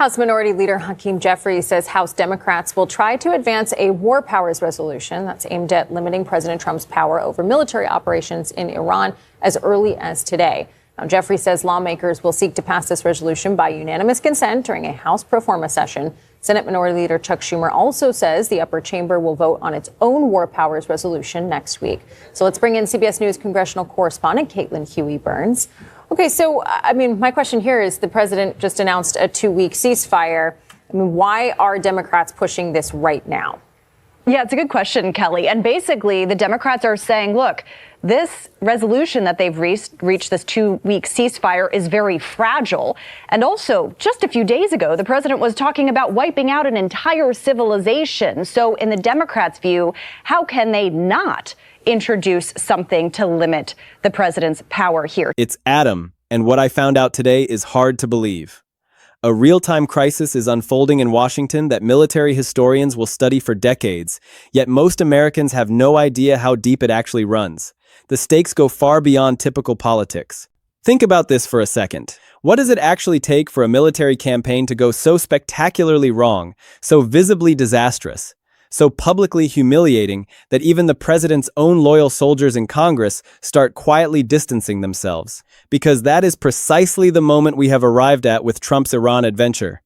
House Minority Leader Hakeem Jeffries says House Democrats will try to advance a war powers resolution that's aimed at limiting President Trump's power over military operations in Iran as early as today. Now, Jeffries says lawmakers will seek to pass this resolution by unanimous consent during a House pro forma session. Senate Minority Leader Chuck Schumer also says the upper chamber will vote on its own war powers resolution next week. So let's bring in CBS News congressional correspondent Caitlin Huey-Burns. Okay, so, my question here is the president just announced a 2-week ceasefire. Why are Democrats pushing this right now? Yeah, it's a good question, Kelly. And basically, the Democrats are saying, look, this resolution that they've reached this 2-week ceasefire is very fragile. And also, just a few days ago, the president was talking about wiping out an entire civilization. So in the Democrats' view, how can they not introduce something to limit the president's power here? It's Adam, and what I found out today is hard to believe. A real-time crisis is unfolding in Washington that military historians will study for decades, yet most Americans have no idea how deep it actually runs. The stakes go far beyond typical politics. Think about this for a second. What does it actually take for a military campaign to go so spectacularly wrong, so visibly disastrous, so publicly humiliating that even the president's own loyal soldiers in Congress start quietly distancing themselves? Because that is precisely the moment we have arrived at with Trump's Iran adventure.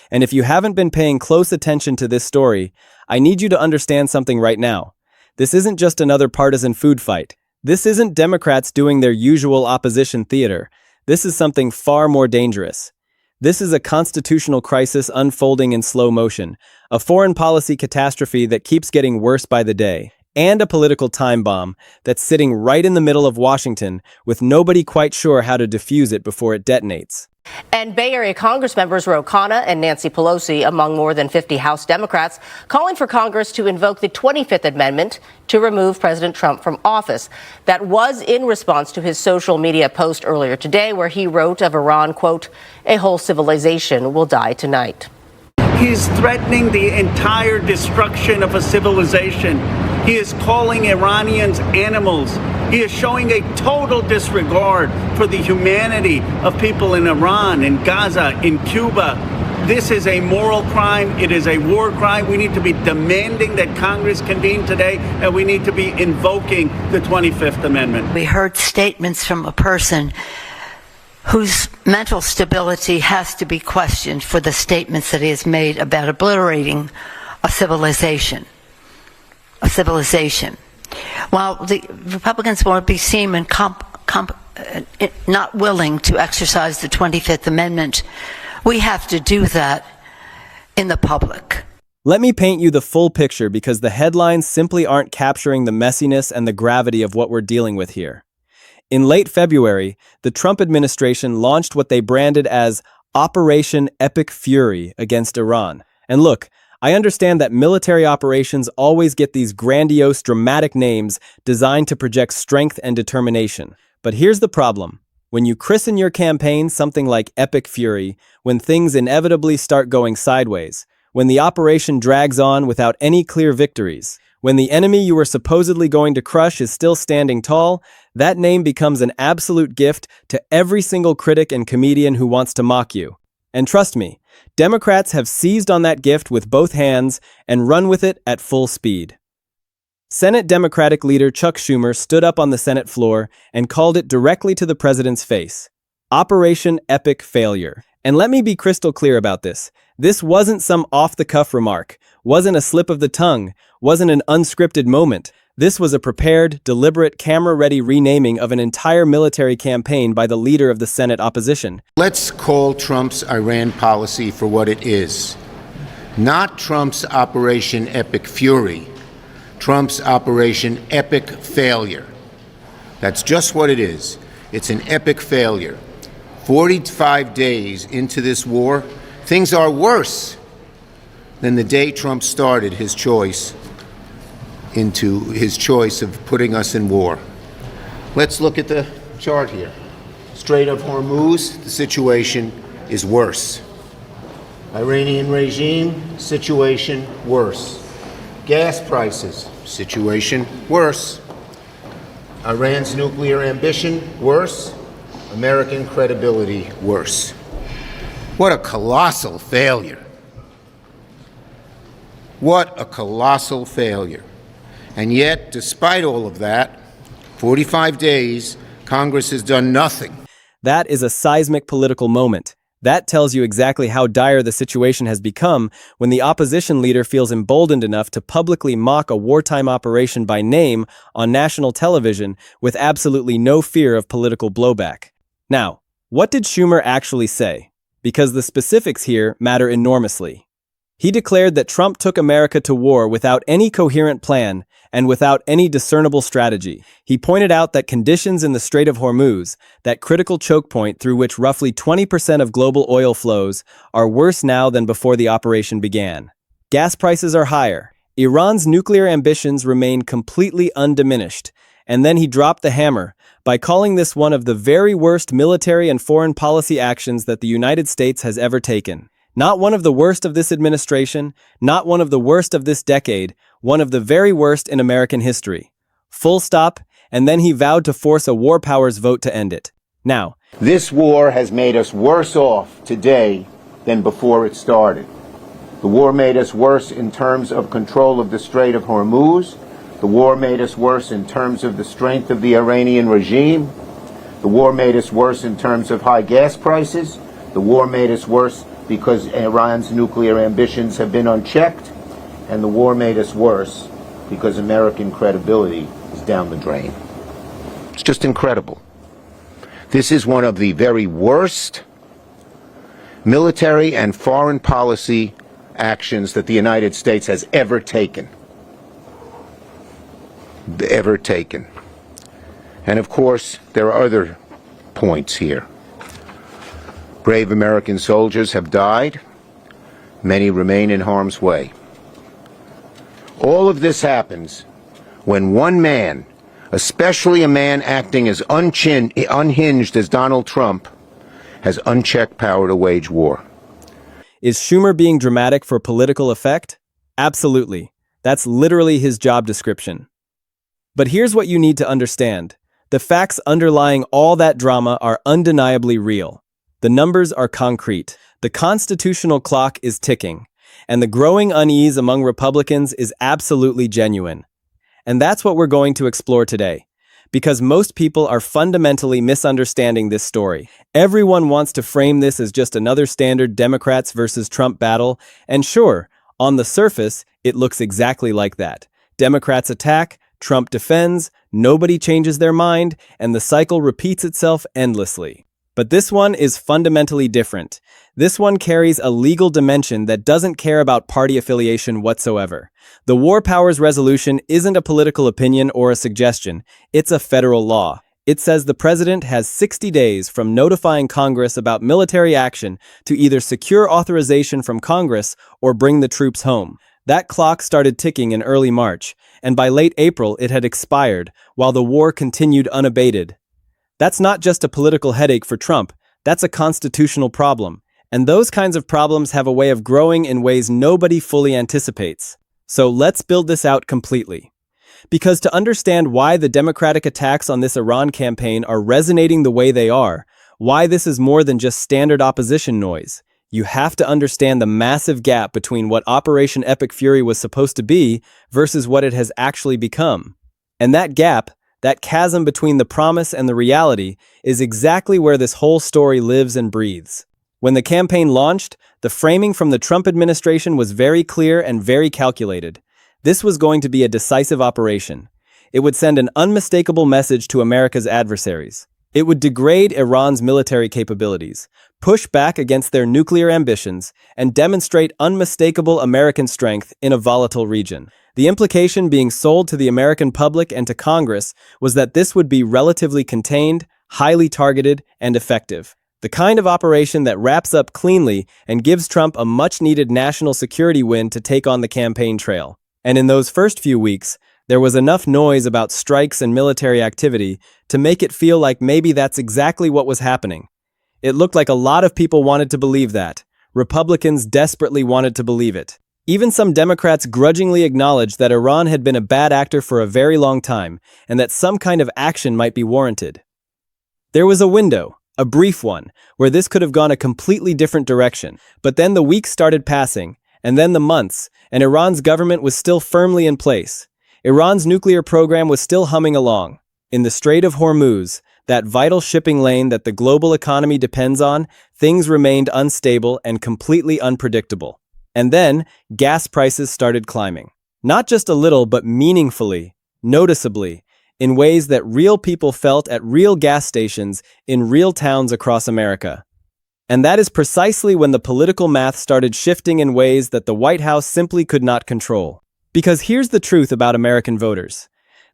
And if you haven't been paying close attention to this story, I need you to understand something right now. This isn't just another partisan food fight. This isn't Democrats doing their usual opposition theater. This is something far more dangerous. This is a constitutional crisis unfolding in slow motion, a foreign policy catastrophe that keeps getting worse by the day, and a political time bomb that's sitting right in the middle of Washington with nobody quite sure how to defuse it before it detonates. And Bay Area Congress members Ro Khanna and Nancy Pelosi, among more than 50 House Democrats, calling for Congress to invoke the 25th Amendment to remove President Trump from office. That was in response to his social media post earlier today, where he wrote of Iran, quote, "A whole civilization will die tonight." He's threatening the entire destruction of a civilization. He is calling Iranians animals. He is showing a total disregard for the humanity of people in Iran, in Gaza, in Cuba. This is a moral crime. It is a war crime. We need to be demanding that Congress convene today, and we need to be invoking the 25th Amendment. We heard statements from a person whose mental stability has to be questioned for the statements that he has made about obliterating a civilization. A civilization. While the Republicans want to be seen and not willing to exercise the 25th Amendment, we have to do that in the public. Let me paint you the full picture because the headlines simply aren't capturing the messiness and the gravity of what we're dealing with here. In late February, the Trump administration launched what they branded as Operation Epic Fury against Iran. And look, I understand that military operations always get these grandiose, dramatic names designed to project strength and determination. But here's the problem. When you christen your campaign something like Epic Fury, when things inevitably start going sideways, when the operation drags on without any clear victories, when the enemy you were supposedly going to crush is still standing tall, that name becomes an absolute gift to every single critic and comedian who wants to mock you. And trust me, Democrats have seized on that gift with both hands and run with it at full speed. Senate Democratic leader Chuck Schumer stood up on the Senate floor and called it directly to the president's face. Operation Epic Failure. And let me be crystal clear about this. This wasn't some off-the-cuff remark, wasn't a slip of the tongue, wasn't an unscripted moment. This was a prepared, deliberate, camera-ready renaming of an entire military campaign by the leader of the Senate opposition. Let's call Trump's Iran policy for what it is. Not Trump's Operation Epic Fury, Trump's Operation Epic Failure. That's just what it is. It's an epic failure. 45 days into this war, things are worse than the day Trump started his choice of putting us in war. Let's look at the chart here. Strait of Hormuz, the situation is worse. Iranian regime, situation worse. Gas prices, situation worse. Iran's nuclear ambition, worse. American credibility, worse. What a colossal failure. What a colossal failure. And yet, despite all of that, 45 days, Congress has done nothing. That is a seismic political moment. That tells you exactly how dire the situation has become when the opposition leader feels emboldened enough to publicly mock a wartime operation by name on national television with absolutely no fear of political blowback. Now, what did Schumer actually say? Because the specifics here matter enormously. He declared that Trump took America to war without any coherent plan and without any discernible strategy. He pointed out that conditions in the Strait of Hormuz, that critical choke point through which roughly 20% of global oil flows, are worse now than before the operation began. Gas prices are higher. Iran's nuclear ambitions remain completely undiminished. And then he dropped the hammer by calling this one of the very worst military and foreign policy actions that the United States has ever taken. Not one of the worst of this administration, not one of the worst of this decade, one of the very worst in American history. Full stop, and then he vowed to force a war powers vote to end it. Now, This war has made us worse off today than before it started. The war made us worse in terms of control of the Strait of Hormuz. The war made us worse in terms of the strength of the Iranian regime. The war made us worse in terms of high gas prices. The war made us worse because Iran's nuclear ambitions have been unchecked. And the war made us worse because American credibility is down the drain. It's just incredible. This is one of the very worst military and foreign policy actions that the United States has ever taken. Ever taken. And of course, there are other points here. Brave American soldiers have died. Many remain in harm's way. All of this happens when one man, especially a man acting as unhinged as Donald Trump, has unchecked power to wage war. is Schumer being dramatic for political effect? Absolutely. That's literally his job description. But here's what you need to understand. The facts underlying all that drama are undeniably real. The numbers are concrete. The constitutional clock is ticking. And the growing unease among Republicans is absolutely genuine. And that's what we're going to explore today. Because most people are fundamentally misunderstanding this story. Everyone wants to frame this as just another standard Democrats versus Trump battle, and sure, on the surface, it looks exactly like that. Democrats attack, Trump defends, nobody changes their mind, and the cycle repeats itself endlessly. But this one is fundamentally different. This one carries a legal dimension that doesn't care about party affiliation whatsoever. The War Powers Resolution isn't a political opinion or a suggestion. It's a federal law. It says the president has 60 days from notifying Congress about military action to either secure authorization from Congress or bring the troops home. That clock started ticking in early March, and by late April it had expired, while the war continued unabated. That's not just a political headache for Trump, that's a constitutional problem. And those kinds of problems have a way of growing in ways nobody fully anticipates. So let's build this out completely. Because to understand why the Democratic attacks on this Iran campaign are resonating the way they are, why this is more than just standard opposition noise, you have to understand the massive gap between what Operation Epic Fury was supposed to be versus what it has actually become. And that gap, that chasm between the promise and the reality, is exactly where this whole story lives and breathes. When the campaign launched, the framing from the Trump administration was very clear and very calculated. This was going to be a decisive operation. It would send an unmistakable message to America's adversaries. It would degrade Iran's military capabilities, push back against their nuclear ambitions, and demonstrate unmistakable American strength in a volatile region. The implication being sold to the American public and to Congress was that this would be relatively contained, highly targeted, and effective. The kind of operation that wraps up cleanly and gives Trump a much-needed national security win to take on the campaign trail. And in those first few weeks, there was enough noise about strikes and military activity to make it feel like maybe that's exactly what was happening. It looked like a lot of people wanted to believe that. Republicans desperately wanted to believe it. Even some Democrats grudgingly acknowledged that Iran had been a bad actor for a very long time and that some kind of action might be warranted. There was a window, A brief one, where this could have gone a completely different direction. But then the weeks started passing, and then the months, and Iran's government was still firmly in place. Iran's nuclear program was still humming along. In the Strait of Hormuz, that vital shipping lane that the global economy depends on, things remained unstable and completely unpredictable. And then, gas prices started climbing. Not just a little, but meaningfully, noticeably, in ways that real people felt at real gas stations in real towns across America. And that is precisely when the political math started shifting in ways that the White House simply could not control. Because here's the truth about American voters.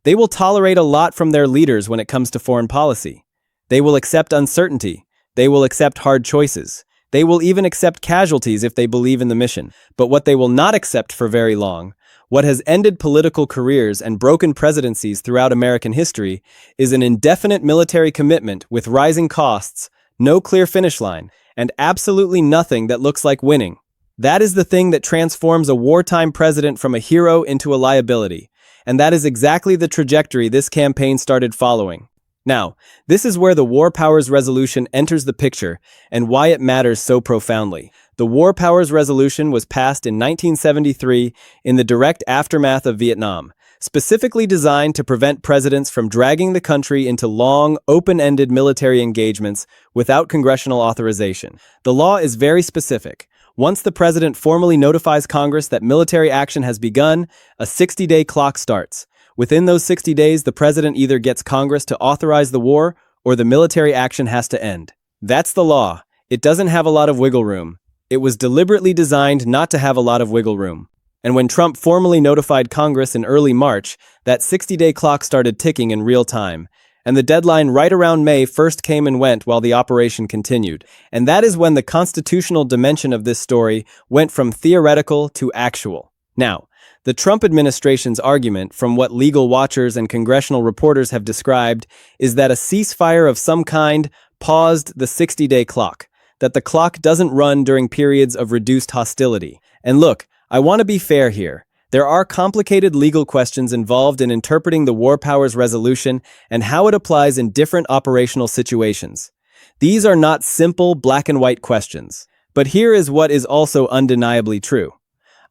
They will tolerate a lot from their leaders when it comes to foreign policy. They will accept uncertainty. They will accept hard choices. They will even accept casualties if they believe in the mission. But what they will not accept for very long, what has ended political careers and broken presidencies throughout American history, is an indefinite military commitment with rising costs, no clear finish line, and absolutely nothing that looks like winning. That is the thing that transforms a wartime president from a hero into a liability, and that is exactly the trajectory this campaign started following. Now, this is where the War Powers Resolution enters the picture and why it matters so profoundly. The War Powers Resolution was passed in 1973 in the direct aftermath of Vietnam, specifically designed to prevent presidents from dragging the country into long, open-ended military engagements without congressional authorization. The law is very specific. Once the president formally notifies Congress that military action has begun, a 60-day clock starts. Within those 60 days, the president either gets Congress to authorize the war or the military action has to end. That's the law. It doesn't have a lot of wiggle room. It was deliberately designed not to have a lot of wiggle room. And when Trump formally notified Congress in early March, that 60-day clock started ticking in real time. And the deadline right around May first came and went while the operation continued. And that is when the constitutional dimension of this story went from theoretical to actual. Now, the Trump administration's argument, from what legal watchers and congressional reporters have described, is that a ceasefire of some kind paused the 60-day clock, that the clock doesn't run during periods of reduced hostility. And look, I want to be fair here. There are complicated legal questions involved in interpreting the War Powers Resolution and how it applies in different operational situations. These are not simple black and white questions. But here is what is also undeniably true.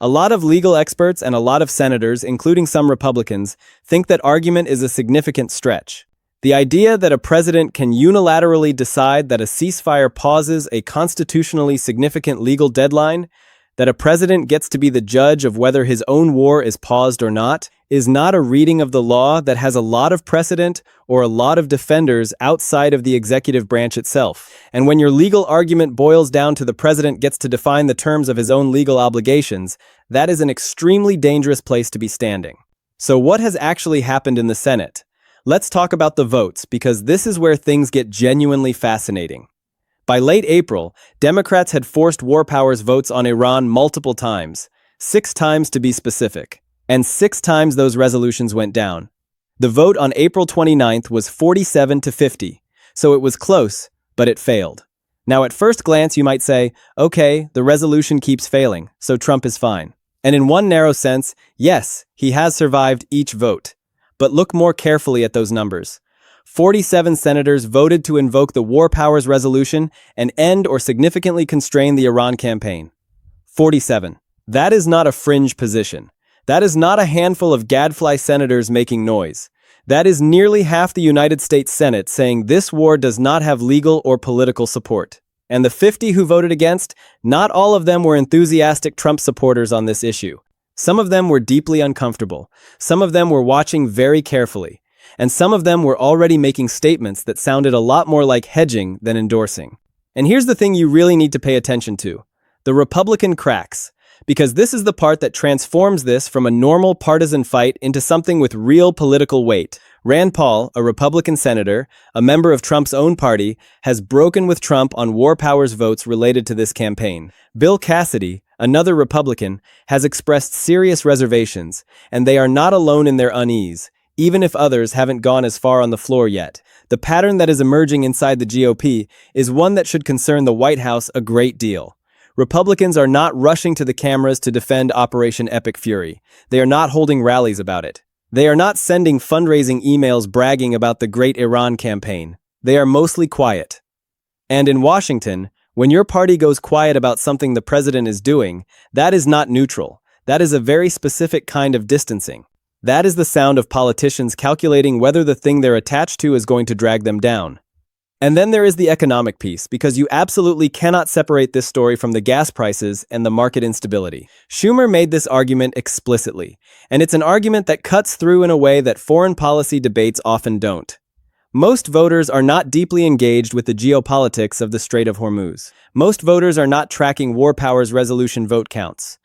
A lot of legal experts and a lot of senators, including some Republicans, think that argument is a significant stretch. The idea that a president can unilaterally decide that a ceasefire pauses a constitutionally significant legal deadline, that a president gets to be the judge of whether his own war is paused or not, is not a reading of the law that has a lot of precedent or a lot of defenders outside of the executive branch itself. And when your legal argument boils down to the president gets to define the terms of his own legal obligations, that is an extremely dangerous place to be standing. So what has actually happened in the Senate? Let's talk about the votes, because this is where things get genuinely fascinating. By late April, Democrats had forced war powers votes on Iran multiple times, 6 times to be specific. And 6 times those resolutions went down. The vote on April 29th was 47-50, so it was close, but it failed. Now at first glance you might say, okay, the resolution keeps failing, so Trump is fine. And in one narrow sense, yes, he has survived each vote. But look more carefully at those numbers. 47 senators voted to invoke the War Powers Resolution and end or significantly constrain the Iran campaign. 47. That is not a fringe position. That is not a handful of gadfly senators making noise. That is nearly half the United States Senate saying this war does not have legal or political support. And the 50 who voted against, not all of them were enthusiastic Trump supporters on this issue. Some of them were deeply uncomfortable. Some of them were watching very carefully. And some of them were already making statements that sounded a lot more like hedging than endorsing. And here's the thing you really need to pay attention to. The Republican cracks. Because this is the part that transforms this from a normal partisan fight into something with real political weight. Rand Paul, a Republican senator, a member of Trump's own party, has broken with Trump on war powers votes related to this campaign. Bill Cassidy, another Republican, has expressed serious reservations, and they are not alone in their unease, even if others haven't gone as far on the floor yet. The pattern that is emerging inside the GOP is one that should concern the White House a great deal. Republicans are not rushing to the cameras to defend Operation Epic Fury. They are not holding rallies about it. They are not sending fundraising emails bragging about the great Iran campaign. They are mostly quiet. And in Washington, when your party goes quiet about something the president is doing, that is not neutral. That is a very specific kind of distancing. That is the sound of politicians calculating whether the thing they're attached to is going to drag them down. And then there is the economic piece, because you absolutely cannot separate this story from the gas prices and the market instability. Schumer made this argument explicitly, and it's an argument that cuts through in a way that foreign policy debates often don't. Most voters are not deeply engaged with the geopolitics of the Strait of Hormuz. Most voters are not tracking War Powers Resolution vote counts.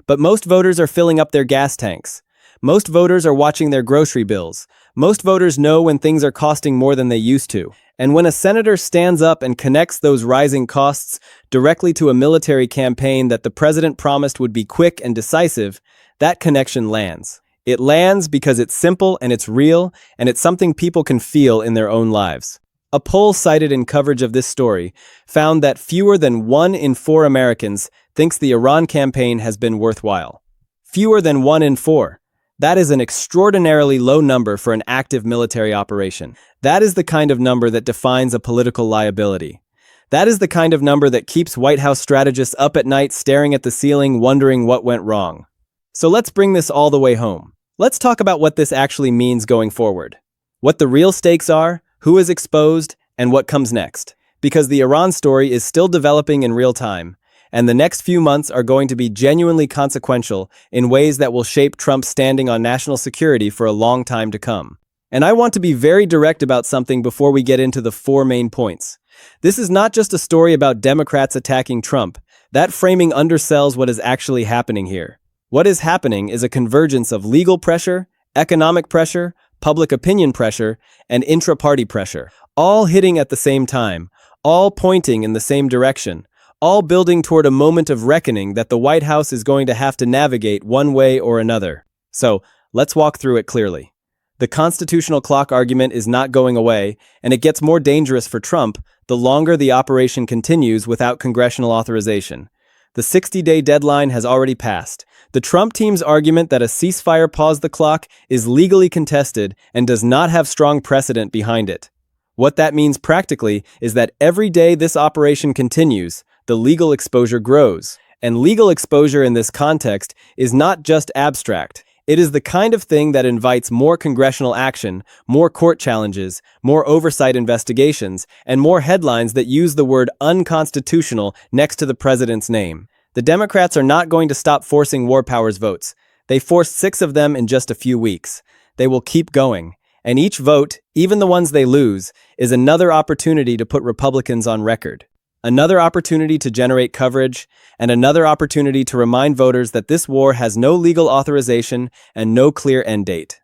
But most voters are filling up their gas tanks. Most voters are watching their grocery bills. Most voters know when things are costing more than they used to. And when a senator stands up and connects those rising costs directly to a military campaign that the president promised would be quick and decisive, that connection lands. It lands because it's simple and it's real, and it's something people can feel in their own lives. A poll cited in coverage of this story found that fewer than 1 in 4 Americans thinks the Iran campaign has been worthwhile. Fewer than 1 in 4. That is an extraordinarily low number for an active military operation. That is the kind of number that defines a political liability. That is the kind of number that keeps White House strategists up at night staring at the ceiling wondering what went wrong. So let's bring this all the way home. Let's talk about what this actually means going forward. What the real stakes are, who is exposed, and what comes next. Because the Iran story is still developing in real time, and the next few months are going to be genuinely consequential in ways that will shape Trump's standing on national security for a long time to come. And I want to be very direct about something before we get into the 4 main points. This is not just a story about Democrats attacking Trump. That framing undersells what is actually happening here. What is happening is a convergence of legal pressure, economic pressure, public opinion pressure, and intra-party pressure, all hitting at the same time, all pointing in the same direction, all building toward a moment of reckoning that the White House is going to have to navigate one way or another. So, let's walk through it clearly. The constitutional clock argument is not going away, and it gets more dangerous for Trump the longer the operation continues without congressional authorization. The 60-day deadline has already passed. The Trump team's argument that a ceasefire paused the clock is legally contested and does not have strong precedent behind it. What that means practically is that every day this operation continues, the legal exposure grows. And legal exposure in this context is not just abstract. It is the kind of thing that invites more congressional action, more court challenges, more oversight investigations, and more headlines that use the word unconstitutional next to the president's name. The Democrats are not going to stop forcing war powers votes. They forced 6 of them in just a few weeks. They will keep going. And each vote, even the ones they lose, is another opportunity to put Republicans on record. Another opportunity to generate coverage, and another opportunity to remind voters that this war has no legal authorization and no clear end date.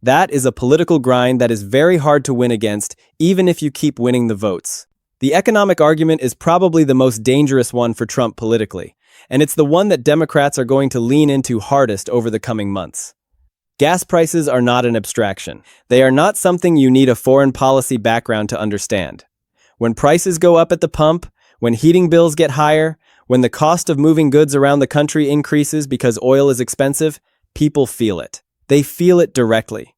That is a political grind that is very hard to win against, even if you keep winning the votes. The economic argument is probably the most dangerous one for Trump politically, and it's the one that Democrats are going to lean into hardest over the coming months. Gas prices are not an abstraction. They are not something you need a foreign policy background to understand. When prices go up at the pump, when heating bills get higher, when the cost of moving goods around the country increases because oil is expensive, people feel it. They feel it directly.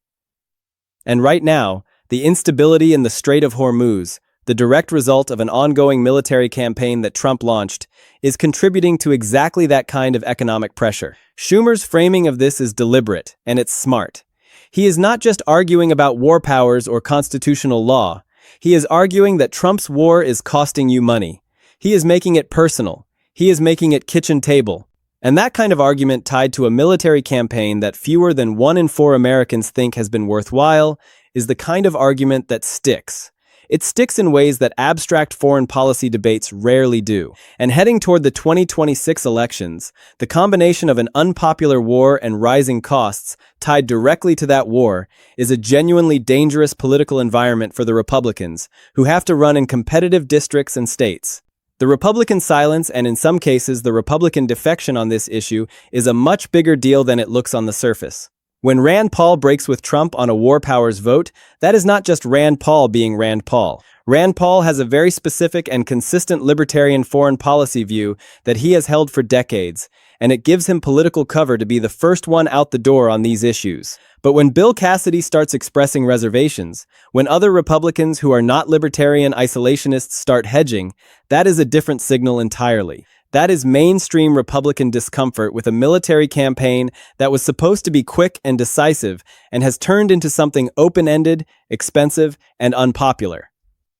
And right now, the instability in the Strait of Hormuz, the direct result of an ongoing military campaign that Trump launched, is contributing to exactly that kind of economic pressure. Schumer's framing of this is deliberate, and it's smart. He is not just arguing about war powers or constitutional law. He is arguing that Trump's war is costing you money. He is making it personal. He is making it kitchen table. And that kind of argument tied to a military campaign that fewer than 1 in 4 Americans think has been worthwhile is the kind of argument that sticks. It sticks in ways that abstract foreign policy debates rarely do. And heading toward the 2026 elections, the combination of an unpopular war and rising costs tied directly to that war is a genuinely dangerous political environment for the Republicans, who have to run in competitive districts and states. The Republican silence, and in some cases the Republican defection on this issue, is a much bigger deal than it looks on the surface. When Rand Paul breaks with Trump on a war powers vote, that is not just Rand Paul being Rand Paul. Rand Paul has a very specific and consistent libertarian foreign policy view that he has held for decades, and it gives him political cover to be the first one out the door on these issues. But when Bill Cassidy starts expressing reservations, when other Republicans who are not libertarian isolationists start hedging, that is a different signal entirely. That is mainstream Republican discomfort with a military campaign that was supposed to be quick and decisive and has turned into something open-ended, expensive, and unpopular.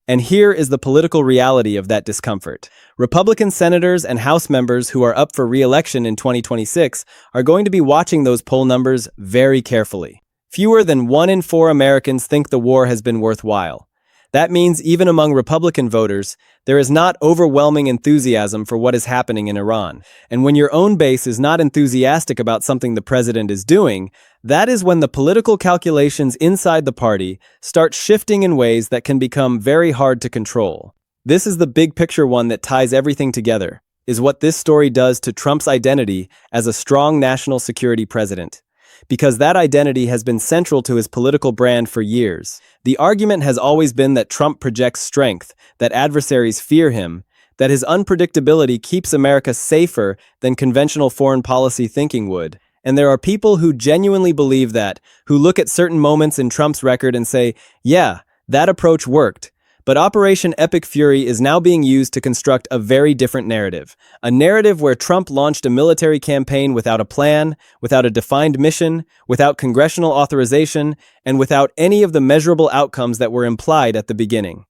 And here is the political reality of that discomfort. Republican senators and House members who are up for re-election in 2026 are going to be watching those poll numbers very carefully. Fewer than 1 in 4 Americans think the war has been worthwhile. That means even among Republican voters, there is not overwhelming enthusiasm for what is happening in Iran. And when your own base is not enthusiastic about something the president is doing, that is when the political calculations inside the party start shifting in ways that can become very hard to control. This is the big picture one that ties everything together, is what this story does to Trump's identity as a strong national security president. Because that identity has been central to his political brand for years. The argument has always been that Trump projects strength, that adversaries fear him, that his unpredictability keeps America safer than conventional foreign policy thinking would. And there are people who genuinely believe that, who look at certain moments in Trump's record and say, yeah, that approach worked. But Operation Epic Fury is now being used to construct a very different narrative. A narrative where Trump launched a military campaign without a plan, without a defined mission, without congressional authorization, and without any of the measurable outcomes that were implied at the beginning.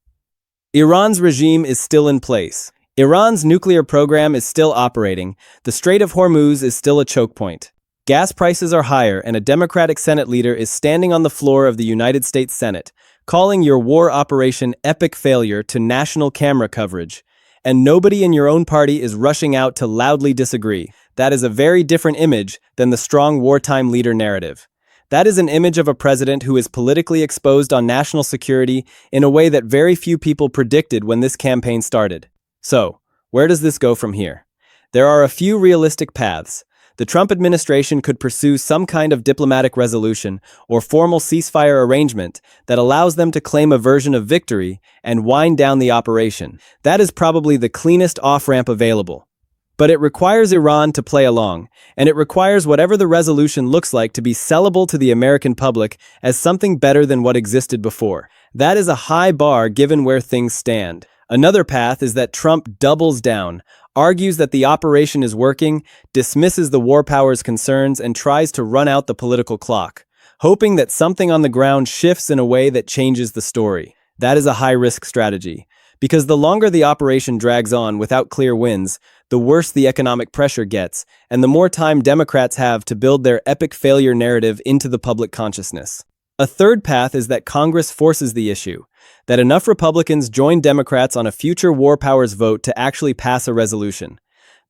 Iran's regime is still in place. Iran's nuclear program is still operating. The Strait of Hormuz is still a choke point. Gas prices are higher, and a Democratic Senate leader is standing on the floor of the United States Senate, calling your war operation epic failure to national camera coverage. And nobody in your own party is rushing out to loudly disagree. That is a very different image than the strong wartime leader narrative. That is an image of a president who is politically exposed on national security in a way that very few people predicted when this campaign started. So, where does this go from here? There are a few realistic paths. The Trump administration could pursue some kind of diplomatic resolution or formal ceasefire arrangement that allows them to claim a version of victory and wind down the operation. That is probably the cleanest off-ramp available. But it requires Iran to play along, and it requires whatever the resolution looks like to be sellable to the American public as something better than what existed before. That is a high bar given where things stand. Another path is that Trump doubles down, argues that the operation is working, dismisses the war powers' concerns, and tries to run out the political clock, hoping that something on the ground shifts in a way that changes the story. That is a high-risk strategy, because the longer the operation drags on without clear wins, the worse the economic pressure gets, and the more time Democrats have to build their epic failure narrative into the public consciousness. A third path is that Congress forces the issue, that enough Republicans join Democrats on a future war powers vote to actually pass a resolution.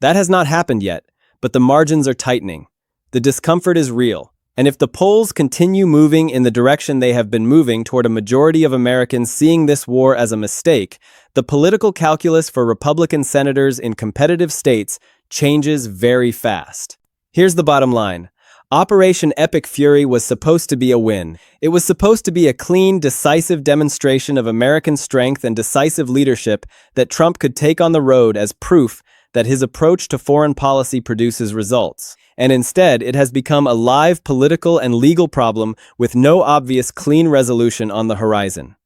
That has not happened yet, but the margins are tightening. The discomfort is real, and if the polls continue moving in the direction they have been moving toward a majority of Americans seeing this war as a mistake, the political calculus for Republican senators in competitive states changes very fast. Here's the bottom line. Operation Epic Fury was supposed to be a win. It was supposed to be a clean, decisive demonstration of American strength and decisive leadership that Trump could take on the road as proof that his approach to foreign policy produces results. And instead, it has become a live political and legal problem with no obvious clean resolution on the horizon.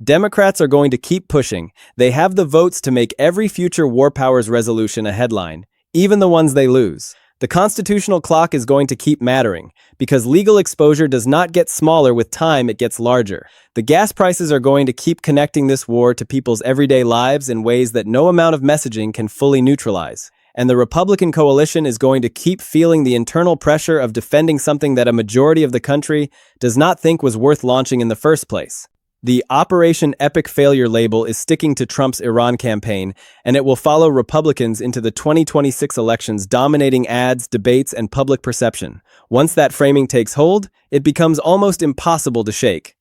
Democrats are going to keep pushing. They have the votes to make every future war powers resolution a headline, even the ones they lose. The constitutional clock is going to keep mattering, because legal exposure does not get smaller with time, it gets larger. The gas prices are going to keep connecting this war to people's everyday lives in ways that no amount of messaging can fully neutralize. And the Republican coalition is going to keep feeling the internal pressure of defending something that a majority of the country does not think was worth launching in the first place. The Operation Epic Failure label is sticking to Trump's Iran campaign, and it will follow Republicans into the 2026 elections, dominating ads, debates, and public perception. Once that framing takes hold, it becomes almost impossible to shake.